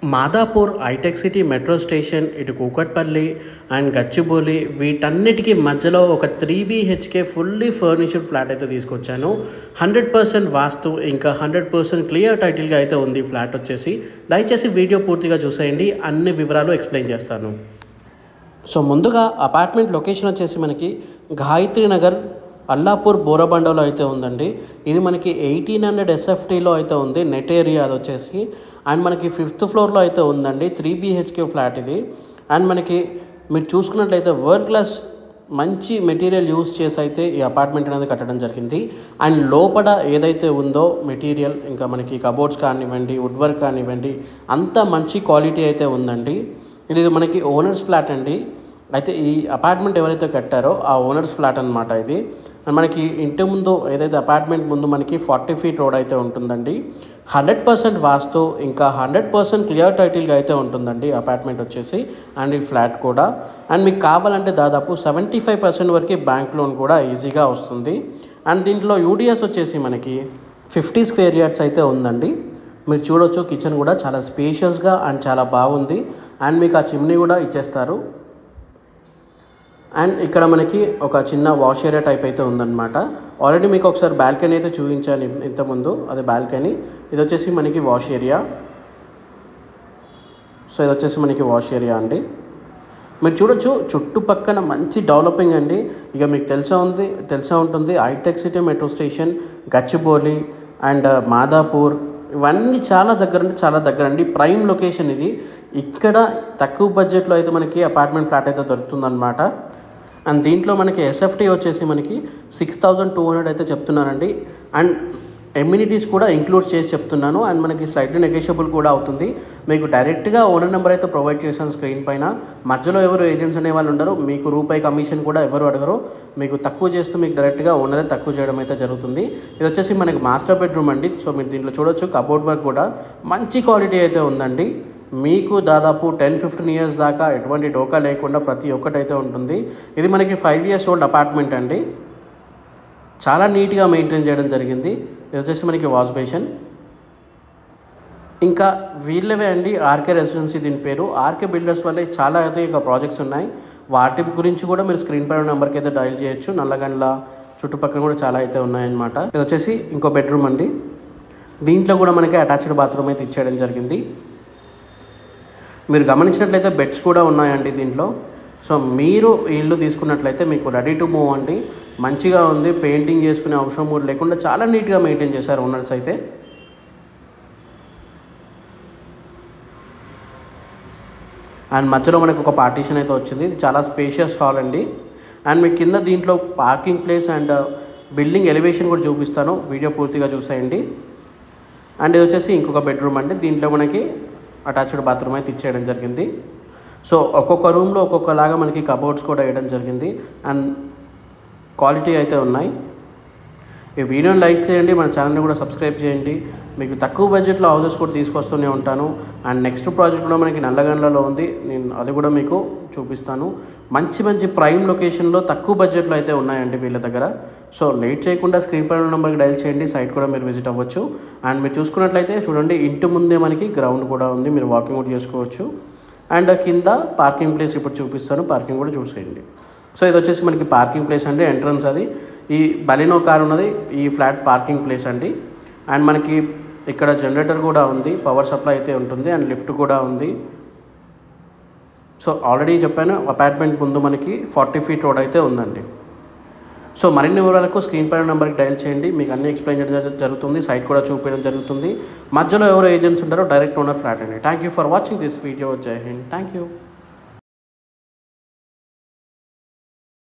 Madhapur hitech city metro station, ఇటు Kukatpally and Gachibowli వీటన్నిటికీ మధ్యలో ఒక 3 BHK ఫుల్లీ ఫర్నిష్డ్ ఫ్లాట్ అయితే తీసుకొచ్చాను. 100% వాస్తు ఇంకా 100% క్లియర్ టైటిల్గా అయితే ఉంది ఫ్లాట్ వచ్చేసి. దయచేసి వీడియో పూర్తిగా చూసేయండి, అన్ని వివరాలు ఎక్స్ప్లెయిన్ చేస్తాను. సో ముందుగా అపార్ట్మెంట్ లొకేషన్ వచ్చేసి మనకి గాయత్రి నగర్ అల్లాపూర్ బోరబండలో అయితే ఉందండి. ఇది మనకి 1800 SFTలో అయితే ఉంది. నెట్ ఏరియా అది వచ్చేసి అండ్ మనకి 5th ఫ్లోర్లో అయితే ఉందండి. 3 BHK ఫ్లాట్ ఇది. అండ్ మనకి మీరు చూసుకున్నట్లయితే వరల్డ్ క్లాస్ మంచి మెటీరియల్ యూజ్ చేసి అయితే ఈ అపార్ట్మెంట్ అనేది కట్టడం జరిగింది. అండ్ లోపల ఏదైతే ఉందో మెటీరియల్ ఇంకా మనకి కబోర్డ్స్ కానివ్వండి, వుడ్ వర్క్ కానివ్వండి, అంతా మంచి క్వాలిటీ అయితే ఉందండి. ఇది మనకి ఓనర్స్ ఫ్లాట్ అండి. అయితే ఈ అపార్ట్మెంట్ ఎవరైతే కట్టారో ఆ ఓనర్స్ ఫ్లాట్ అనమాట ఇది. అండ్ మనకి ఇంటి ముందు ఏదైతే అపార్ట్మెంట్ ముందు మనకి 40 feet రోడ్ అయితే ఉంటుందండి. 100% వాస్తు ఇంకా 100% క్లియర్ టైటిల్గా అయితే ఉంటుందండి అపార్ట్మెంట్ వచ్చేసి అండ్ ఈ ఫ్లాట్ కూడా. అండ్ మీకు కావాలంటే దాదాపు 75% వరకు బ్యాంక్ లోన్ కూడా ఈజీగా వస్తుంది. అండ్ దీంట్లో UDS వచ్చేసి మనకి 50 square yards అయితే ఉందండి. మీరు చూడొచ్చు, కిచెన్ కూడా చాలా స్పేషియస్గా అండ్ చాలా బాగుంది. అండ్ మీకు ఆ చిమ్నీ కూడా ఇచ్చేస్తారు. అండ్ ఇక్కడ మనకి ఒక చిన్న వాష్ ఏరియా టైప్ అయితే ఉందన్నమాట. ఆల్రెడీ మీకు ఒకసారి బాల్కనీ అయితే చూపించాను ఇంతకుముందు, అది బాల్కనీ. ఇది వచ్చేసి మనకి వాష్ ఏరియా. సో ఇది వచ్చేసి మనకి వాష్ ఏరియా అండి. మీరు చూడొచ్చు చుట్టుపక్కల మంచి డెవలపింగ్ అండి. ఇక మీకు తెలిసే ఉంటుంది hitech city metro station, Gachibowli and Madhapur ఇవన్నీ చాలా దగ్గర అండి. ప్రైమ్ లొకేషన్ ఇది. ఇక్కడ తక్కువ బడ్జెట్లో అయితే మనకి అపార్ట్మెంట్ ఫ్లాట్ అయితే దొరుకుతుందన్నమాట. అండ్ దీంట్లో మనకి SFT వచ్చేసి మనకి 6200 అయితే చెప్తున్నానండి. అండ్ ఎమ్యూనిటీస్ కూడా ఇంక్లూడ్ చేసి చెప్తున్నాను. అండ్ మనకి స్లైడ్లీ నెగోషియబుల్ కూడా అవుతుంది. మీకు డైరెక్ట్గా ఓనర్ నెంబర్ అయితే ప్రొవైడ్ చేశాను స్క్రీన్ పైన. మధ్యలో ఎవరు ఏజెంట్స్ అనే వాళ్ళు ఉండరు. మీకు రూపాయి కమిషన్ కూడా ఎవరు అడగరు. మీకు తక్కువ చేస్తూ మీకు డైరెక్ట్గా ఓనరే తక్కువ చేయడం అయితే జరుగుతుంది. ఇది వచ్చేసి మనకి మాస్టర్ బెడ్రూమ్ అండి. సో మీరు దీంట్లో చూడొచ్చు కబోర్డ్ వర్క్ కూడా మంచి క్వాలిటీ అయితే ఉందండి. మీకు దాదాపు 10-15 years దాకా ఎటువంటి డోకా లేకుండా ప్రతి ఒక్కటైతే ఉంటుంది. ఇది మనకి 5 years old అపార్ట్మెంట్ అండి. చాలా నీట్గా మెయింటైన్ చేయడం జరిగింది. ఇది వచ్చేసి మనకి వాష్ బేషన్. ఇంకా వీళ్ళవే అండి ఆర్కే రెసిడెన్సీ దీని పేరు. ఆర్కే బిల్డర్స్ వల్లే చాలా అయితే ఇక ప్రాజెక్ట్స్ ఉన్నాయి. వాటి గురించి కూడా మీరు స్క్రీన్ పైన నెంబర్కి అయితే డయల్ చేయొచ్చు. నల్లగండ్ల చుట్టుపక్కల కూడా చాలా అయితే ఉన్నాయన్నమాట. ఇది వచ్చేసి ఇంకో బెడ్రూమ్ అండి. దీంట్లో కూడా మనకి అటాచ్డ్ బాత్రూమ్ అయితే ఇచ్చేయడం జరిగింది. మీరు గమనించినట్లయితే బెడ్స్ కూడా ఉన్నాయండి దీంట్లో. సో మీరు ఇల్లు తీసుకున్నట్లయితే మీకు రెడీ టు మూవ్ అండి. మంచిగా ఉంది. పెయింటింగ్ చేసుకునే అవసరం కూడా లేకుండా చాలా నీట్గా మెయింటైన్ చేశారు ఓనర్స్ అయితే. అండ్ మధ్యలో మనకు ఒక పార్టీషన్ అయితే వచ్చింది. ఇది చాలా స్పేషియస్ హాల్ అండి. అండ్ మీకు కింద దీంట్లో parking place and building elevation కూడా చూపిస్తాను, వీడియో పూర్తిగా చూసేయండి. అండ్ ఇది వచ్చేసి ఇంకొక బెడ్రూమ్ అండి. దీంట్లో మనకి అటాచ్డ్ బాత్రూమ్ అయితే ఇచ్చేయడం జరిగింది. సో ఒక్కొక్క రూమ్లో ఒక్కొక్కలాగా మనకి కబోర్డ్స్ కూడా వేయడం జరిగింది. అండ్ క్వాలిటీ అయితే ఉన్నాయి. ఈ వీడియోని లైక్ చేయండి, మన ఛానల్ని కూడా సబ్స్క్రైబ్ చేయండి. మీకు తక్కువ బడ్జెట్లో హౌసెస్ కూడా తీసుకొస్తూనే ఉంటాను. అండ్ నెక్స్ట్ ప్రాజెక్ట్ కూడా మనకి నల్లగండ్లలో ఉంది. నేను అది కూడా మీకు చూపిస్తాను. మంచి ప్రైమ్ లొకేషన్లో తక్కువ బడ్జెట్లో అయితే ఉన్నాయండి వీళ్ళ దగ్గర. సో లేట్ చేయకుండా స్క్రీన్ పైన నెంబర్కి డయల్ చేయండి. సైట్ కూడా మీరు విజిట్ అవ్వచ్చు. అండ్ మీరు చూసుకున్నట్లయితే చూడండి, ఇంటి ముందే మనకి గ్రౌండ్ కూడా ఉంది. మీరు వాకింగ్ కూడా చేసుకోవచ్చు. అండ్ కింద పార్కింగ్ ప్లేస్ ఇప్పుడు చూపిస్తాను, పార్కింగ్ కూడా చూసేయండి. సో ఇది వచ్చేసి మనకి పార్కింగ్ ప్లేస్ అండి. ఎంట్రన్స్ అది ఈ బలినో కార్ ఉన్నది ఈ ఫ్లాట్ పార్కింగ్ ప్లేస్ అండి. అండ్ మనకి ఇక్కడ జనరేటర్ కూడా ఉంది, పవర్ సప్లై అయితే ఉంటుంది. అండ్ లిఫ్ట్ కూడా ఉంది. సో ఆల్రెడీ చెప్పాను అపార్ట్మెంట్ ముందు మనకి 40 feet రోడ్ అయితే ఉందండి. సో మరిన్ని వివరాలకు స్క్రీన్ పైన నెంబర్కి డయల్ చేయండి. మీకు అన్ని ఎక్స్ప్లెయిన్ చేయడం జరుగుతుంది. సైట్ కూడా చూపించడం జరుగుతుంది. మధ్యలో ఎవరు ఏజెంట్స్ ఉంటారో డైరెక్ట్ ఓనర్ ఫ్లాట్ అండి. Thank you for watching this video. జై హింద్. Thank you.